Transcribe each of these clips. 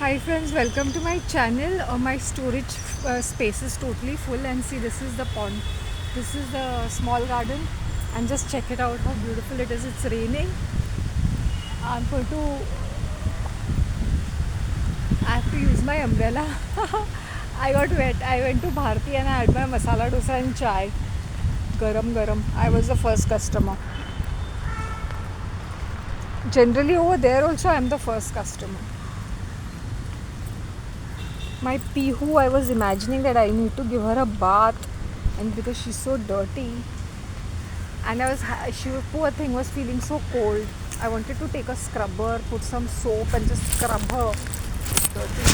Hi friends, welcome to my channel. My storage space is totally full, and see, this is the pond. This is the small garden, and just check it out how beautiful it is. It's raining. I'm going to I have to use my umbrella. I got wet. I went to Bharti and I had my masala dosa and chai. Garam garam. I was the first customer. Generally over there also I'm the first customer. My Pihu, I was imagining that I need to give her a bath, and because she's so dirty, and she, poor thing, was feeling so cold. I wanted to take a scrubber, put some soap, and just scrub her. Dirty.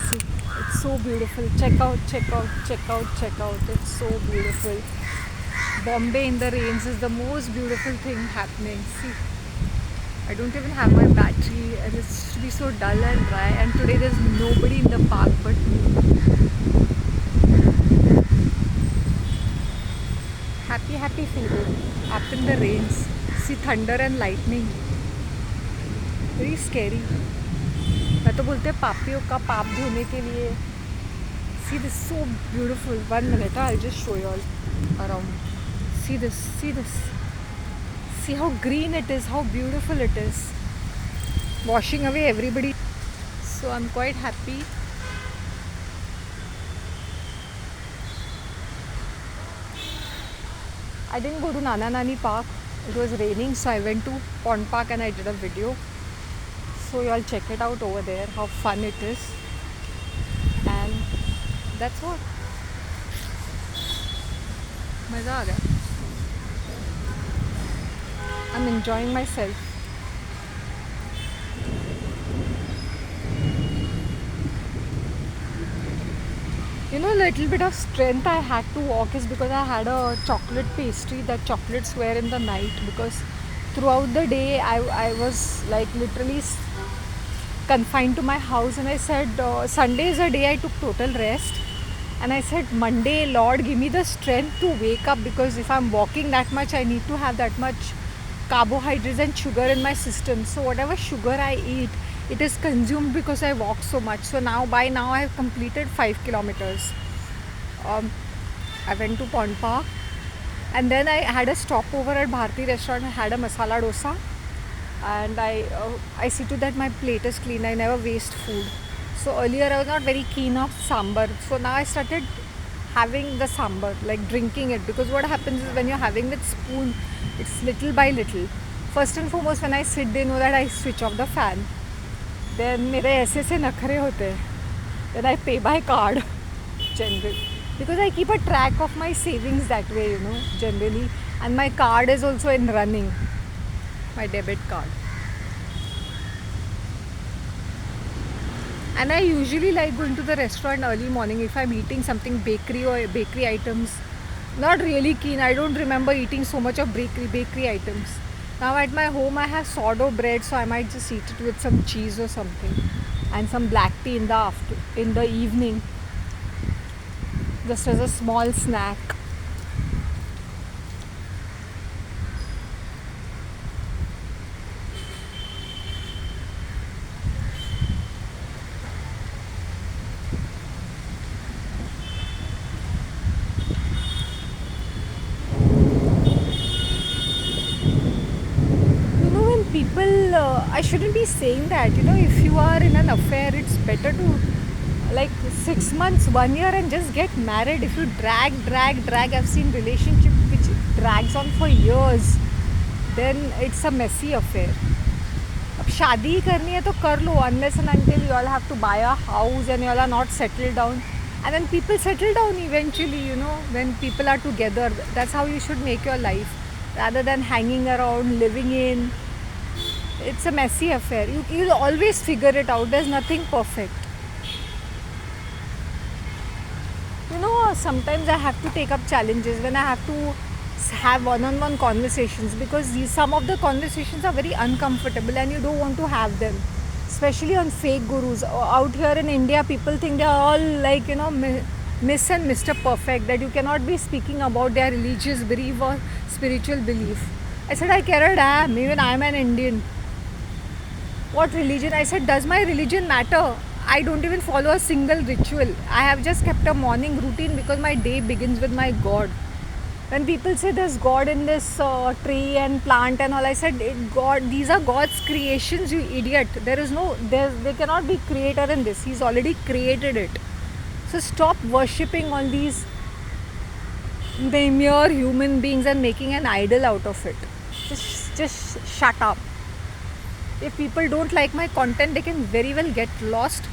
See, it's so beautiful. Check out, check out, check out, check out. It's so beautiful. Bombay in the rains is the most beautiful thing happening. See, I don't even have my battery, and it's be so dull and dry. And today there's nobody in the park but me. Happy, happy feeling. Up in the rains. See thunder and lightning. Very scary. मैं तो बोलते पापियों का पाप धोने के लिए. See this, so beautiful. 1 minute, I'll just show you all around. See this, see this. See how green it is, how beautiful it is. Washing away everybody. So I'm quite happy. I didn't go to Nana Nani Park. It was raining, so I went to Pond Park and I did a video. So you all check it out over there, how fun it is. And that's what. मज़ा आ गया. I'm enjoying myself. You know, a little bit of strength I had to walk is because I had a chocolate pastry that chocolates were in the night, because throughout the day I was like literally confined to my house, and I said Sunday is a day I took total rest, and I said Monday, Lord, give me the strength to wake up, because if I'm walking that much I need to have that much carbohydrates and sugar in my system. So whatever sugar I eat, it is consumed because I walk so much. So by now I have completed 5 kilometers. I went to Pond Park, and then I had a stopover at Bharti restaurant. I had a masala dosa, and I see to that my plate is clean. I never waste food. So earlier I was not very keen of sambar. So now I started having the sambar, like drinking it, because what happens is when you're having with spoon, it's little by little. First and foremost, when I sit, they know that I switch off the fan. Then मेरे ऐसे से नखरे होते हैं. Then I pay by card generally, because I keep a track of my savings that way, generally. And my card is also in running, my debit card. And I usually like going to the restaurant early morning if I'm eating something bakery or bakery items. Not really keen. I don't remember eating so much of bakery items. Now at my home I have sourdough bread, so I might just eat it with some cheese or something, and some black tea in the evening, just as a small snack. People, I shouldn't be saying that. If you are in an affair, it's better to, like, 6 months, 1 year, and just get married. If you drag, I've seen relationship which drags on for years, then it's a messy affair. अब शादी करनी है तो कर लो, unless and until you all have to buy a house and you all are not settled down. And then people settle down eventually, when people are together. That's how you should make your life, rather than hanging around, living in. It's a messy affair. You'll always figure it out. There's nothing perfect. Sometimes I have to take up challenges when I have to have one-on-one conversations, because some of the conversations are very uncomfortable and you don't want to have them, especially on fake gurus. Out here in India, people think they are all like, Miss and Mr. Perfect, that you cannot be speaking about their religious belief or spiritual belief. I said I care a damn. Even I'm an Indian. What religion? I said, does my religion matter? I don't even follow a single ritual. I have just kept a morning routine because my day begins with my God. When people say there's God in this tree and plant and all, I said, God, these are God's creations, you idiot. There cannot be creator in this. He's already created it. So stop worshipping all these mere human beings and making an idol out of it. Just shut up. If people don't like my content, they can very well get lost.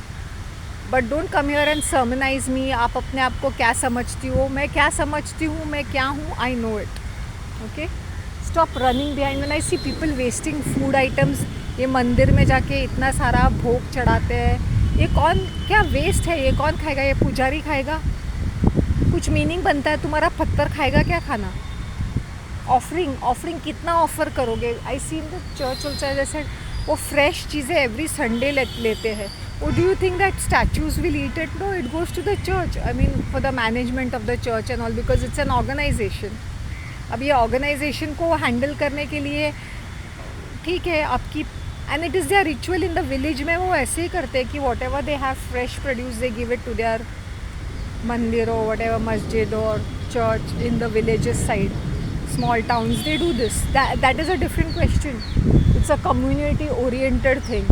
But don't come here and sermonise me. आप अपने आप को क्या समझती हो, मैं क्या समझती हूँ, मैं क्या हूँ, I know it. Okay, stop running behind. When I see people wasting food items, ये मंदिर में जाके इतना सारा भोग चढ़ाते हैं, ये कौन, क्या वेस्ट है, ये कौन खाएगा, ये पुजारी खाएगा? कुछ मीनिंग बनता है? तुम्हारा पत्थर खाएगा क्या खाना? ऑफरिंग कितना ऑफर करोगे? आई सी इन द चर्च ऑल्सो, जैसे वो फ्रेश चीज़ें एवरी संडे लेते हैं. Oh, do you think that statues will eat it? No, it goes to the church. I mean, for the management of the church and all, because it's an organization. अब ये organization को handle करने के लिए ठीक है आपकी, and it is their ritual in the village में वो ऐसे ही करते हैं कि whatever they have fresh produce they give it to their मंदिर or whatever masjid or church in the villages side, small towns, they do this. That is a different question. It's a community oriented thing.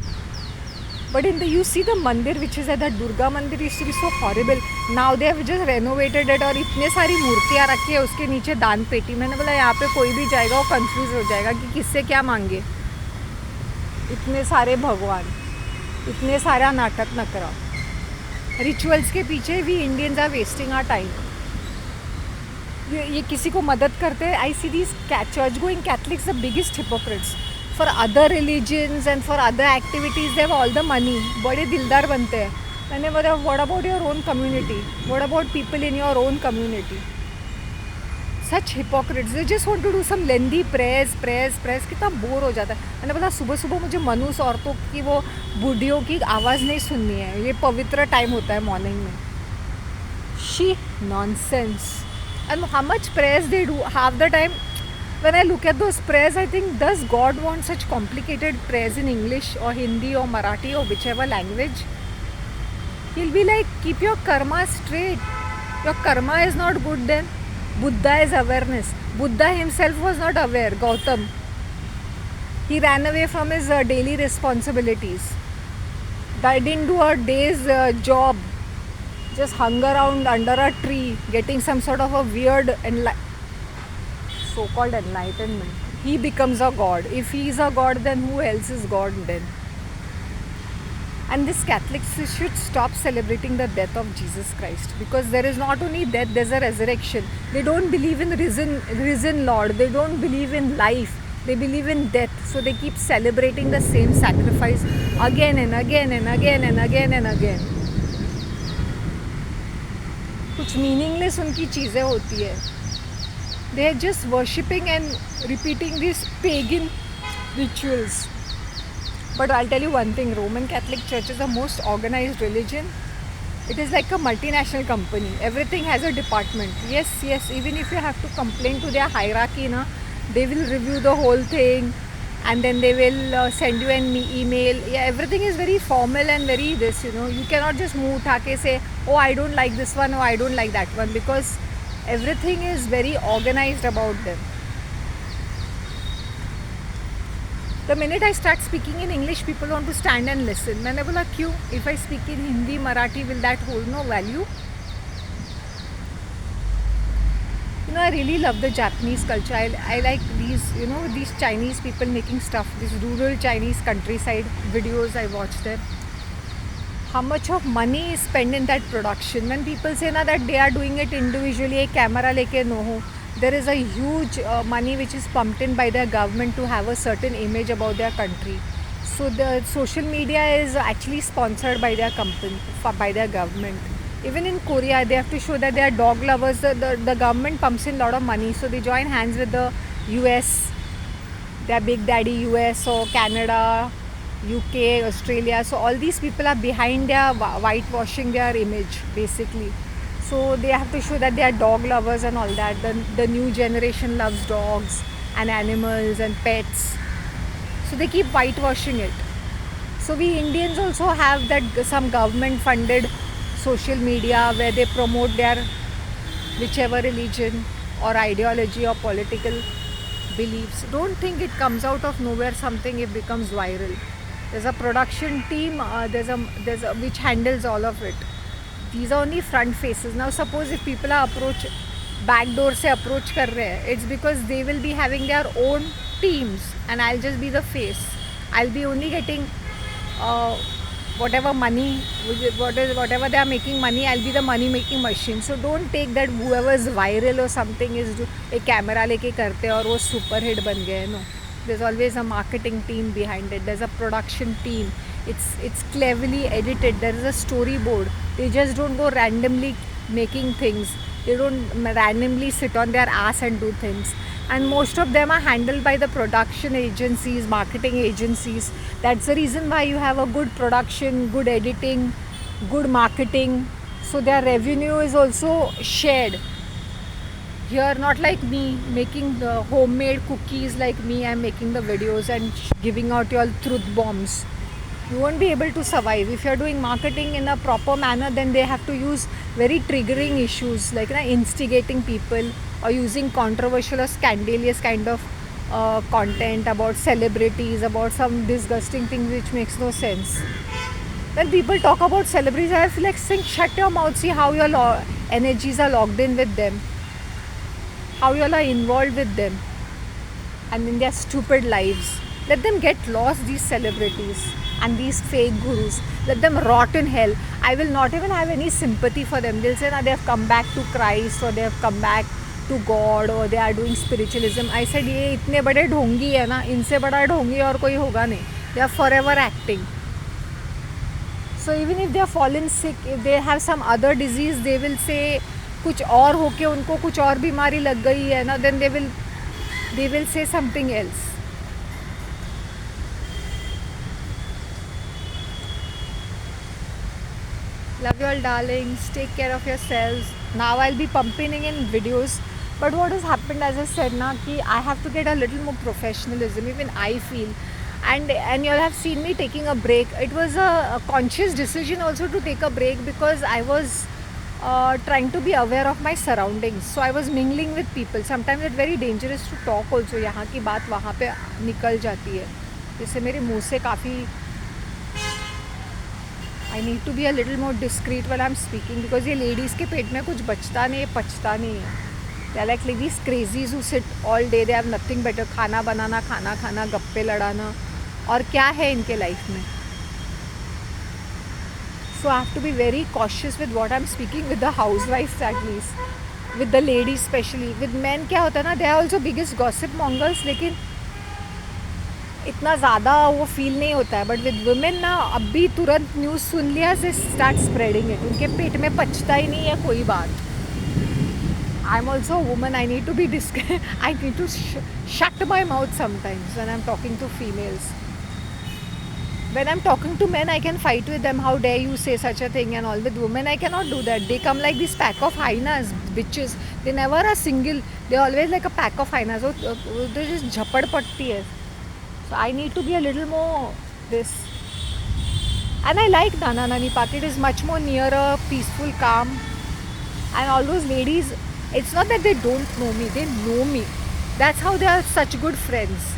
But you see the mandir which is at that Durga mandir used to be so horrible. Now they have just renovated it और इतने सारी मूर्तियाँ रखी है उसके नीचे दान पेटी. मैंने बोला यहाँ पे कोई भी जाएगा वो कंफ्यूज हो जाएगा कि किससे क्या मांगे. इतने सारे भगवान, इतने सारा नाटक न करा. रिचुअल्स के पीछे भी Indians are wasting our time. ये किसी को मदद करते हैं. I see these church going Catholics the biggest hypocrites. For other religions and for other activities they have all the money. बड़े दिलदार बनते हैं. मैंने बोला what about your own community? What about people in your own community? Such hypocrites. They just want to do some lengthy prayers. कितना bore हो जाता है. मैंने बोला सुबह सुबह मुझे मनुष्य औरतों की वो बूढ़ियों की आवाज़ नहीं सुननी है. ये पवित्र टाइम होता है मॉर्निंग में. She nonsense. And how much prayers they do half the time. When I look at those prayers, I think, does God want such complicated prayers in English or Hindi or Marathi or whichever language? He'll be like, keep your karma straight. Your karma is not good then. Buddha is awareness. Buddha himself was not aware, Gautam. He ran away from his daily responsibilities. He didn't do a day's job. Just hung around under a tree, getting some sort of a weird so-called enlightenment. He becomes a god. If he is a god, then who else is god then? And this Catholics should stop celebrating the death of Jesus Christ, because there is not only death, there's a resurrection. They don't believe in risen Lord. They don't believe in life. They believe in death. So they keep celebrating the same sacrifice again and again and again and again and again. कुछ meaningless उनकी चीज़ें होती है. They are just worshipping and repeating these pagan rituals. But I'll tell you one thing, Roman Catholic Church is the most organized religion. It is like a multinational company. Everything has a department. Yes, even if you have to complain to their hierarchy, they will review the whole thing and then they will send you an email. Yeah, everything is very formal and very this, You cannot just move uthake say, oh, I don't like this one, or I don't like that one, because everything is very organized about them. The minute I start speaking in English, people want to stand and listen. मैंने बोला क्यों? If I speak in Hindi, Marathi, will that hold no value? I really love the Japanese culture. I like these, these Chinese people making stuff, these rural Chinese countryside videos. I watch them. How much of money is spent in that production? When people say that they are doing it individually, a camera leke no ho, there is a huge money which is pumped in by their government to have a certain image about their country. So the social media is actually sponsored by their company, by their government. Even in Korea, they have to show that they are dog lovers. The government pumps in a lot of money, so they join hands with the US, their big daddy US or Canada, UK, Australia. So all these people are behind their whitewashing their image, basically. So they have to show that they are dog lovers and all that. The new generation loves dogs and animals and pets. So they keep whitewashing it. So we Indians also have that some government funded social media where they promote their whichever religion or ideology or political beliefs. Don't think it comes out of nowhere something it becomes viral. There's a production team, there's a which handles all of it. These are only front faces. Now suppose if people are back door से approach कर रहे हैं, it's because they will be having their own teams and I'll just be the face. I'll be only getting uh, whatever money, whatever they are making money, I'll be the money making machine. So don't take that whoever is viral or something is जो एक camera लेके करते हैं और वो super hit बन गए. No, there's always a marketing team behind it. There's a production team. It's cleverly edited. There is a storyboard. They just don't go randomly making things. They don't randomly sit on their ass and do things. And most of them are handled by the production agencies, marketing agencies. That's the reason why you have a good production, good editing, good marketing. So their revenue is also shared. Here, not like me making the homemade cookies. Like me, I'm making the videos and giving out your truth bombs. You won't be able to survive. If you're doing marketing in a proper manner, then they have to use very triggering issues like instigating people or using controversial or scandalous kind of content about celebrities, about some disgusting things which makes no sense. When people talk about celebrities, I feel like saying, shut your mouth, see how your energies are logged in with them, how you all are involved with them and in their stupid lives. Let them get lost, these celebrities and these fake gurus. Let them rot in hell. I will not even have any sympathy for them. They'll say, they have come back to Christ or they have come back to God or they are doing spiritualism. I said, ये इतने बड़े ढोंगी है ना, इनसे बड़ा ढोंगी और कोई होगा नहीं. They are forever acting. So even if they are fallen sick, if they have some other disease, they will say कुछ और होके उनको कुछ और बीमारी लग गई है ना, then they will say something else. Love you all, darlings. Take care of yourselves. Now I'll be pumping in videos. But what has happened, as I said, na, ki I have to get a little more professionalism. Even I feel, and you all have seen me taking a break. It was a conscious decision also to take a break because I was trying to be aware of my surroundings. So I was mingling with people. Sometimes it's very dangerous to talk also. यहाँ की बात वहाँ पे निकल जाती है. जैसे मेरे मुँह से काफ़ी I need to be a little more discreet while I'm speaking because ये ladies के पेट में कुछ बचता नहीं है, पचता नहीं है. They are like these crazies who sit all day. They have nothing better. खाना बनाना, खाना खाना, गप्पे लड़ाना. और क्या है इनके लाइफ में? So I have to be very cautious with what I'm speaking with the housewives at least. With the ladies especially. With men क्या होता है ना? They are also biggest gossip mongers. लेकिन इतना ज़्यादा वो फील नहीं होता है. बट विद वुमेन ना अब भी तुरंत न्यूज़ सुन लिया से स्टार्ट स्प्रेडिंग इट. उनके पेट में पचता ही नहीं है कोई बात. I am also woman. I need to be I need to shut my mouth sometimes when I am talking to females. When I'm talking to men, I can fight with them. How dare you say such a thing and all. With women, I cannot do that. They come like this pack of hyenas, bitches. They never are single. They're always like a pack of hyenas. So they just झपड़ पड़ती है. So I need to be a little more this. And I like Nana Nani Pak. It is much more nearer, peaceful, calm. And all those ladies, it's not that they don't know me. They know me. That's how they are such good friends.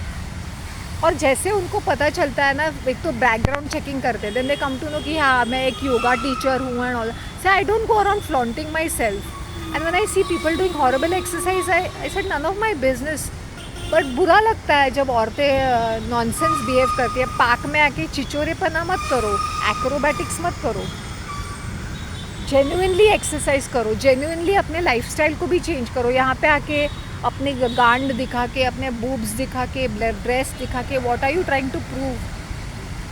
और जैसे उनको पता चलता है ना, एक तो background checking करते हैं. Then they come to know कि हाँ मैं एक योगा टीचर हूँ and all. So I don't go around flaunting myself. And when I see people doing horrible exercise, I said none of my business. But बुरा लगता है जब औरतें नॉनसेंस बिहेव करती है. पार्क में आके चिचोरेपना मत करो, एक्रोबैटिक्स मत करो. जेन्युइनली एक्सरसाइज करो. जेन्युइनली अपने लाइफस्टाइल को भी चेंज करो. यहाँ पे आके अपने गांड दिखा के, अपने बूब्स दिखा के, ब्रेस्ट दिखा के, what are you trying to prove?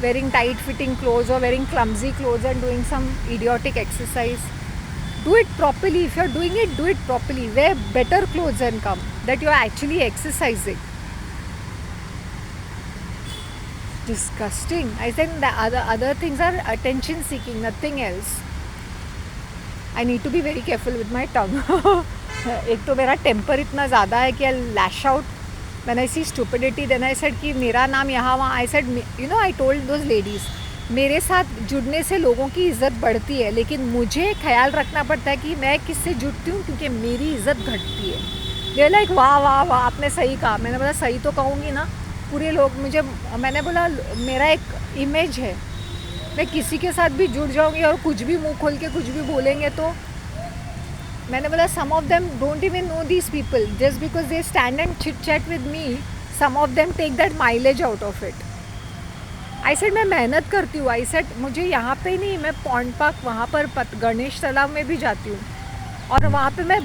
Wearing tight fitting clothes और wearing clumsy clothes and doing some idiotic exercise. Do it properly. If you're doing it, do it properly. Wear better clothes and come. That you're actually exercising. Disgusting. I think the other things are attention seeking, nothing else. I need to be very careful with my tongue. एक तो मेरा temper इतना ज़्यादा है कि I lash out when I see stupidity. Then I said कि मेरा नाम यहाँ वहाँ. I said, you know, I told those ladies मेरे साथ जुड़ने से लोगों की इज़्ज़त बढ़ती है, लेकिन मुझे ख्याल रखना पड़ता है कि मैं किससे जुड़ती हूँ, क्योंकि मेरी इज़्ज़त घटती है। दे लाइक वाह वाह वाह, आपने सही कहा। मैंने बोला सही तो कहूँगी ना, पूरे लोग मुझे, मैंने बोला मेरा एक इमेज है, मैं किसी के साथ भी जुड़ जाऊँगी और कुछ भी मुंह खोल के कुछ भी बोलेंगे तो, मैंने बोला some of them don't even know these people, just because they stand and chit chat with me, some of them take that mileage out of it. I said मैं मेहनत करती हूँ, आई सेड मुझे यहाँ पे नहीं, मैं पॉन्ड पार्क वहाँ पर गणेश तालाब में भी जाती हूँ और वहाँ पे मैं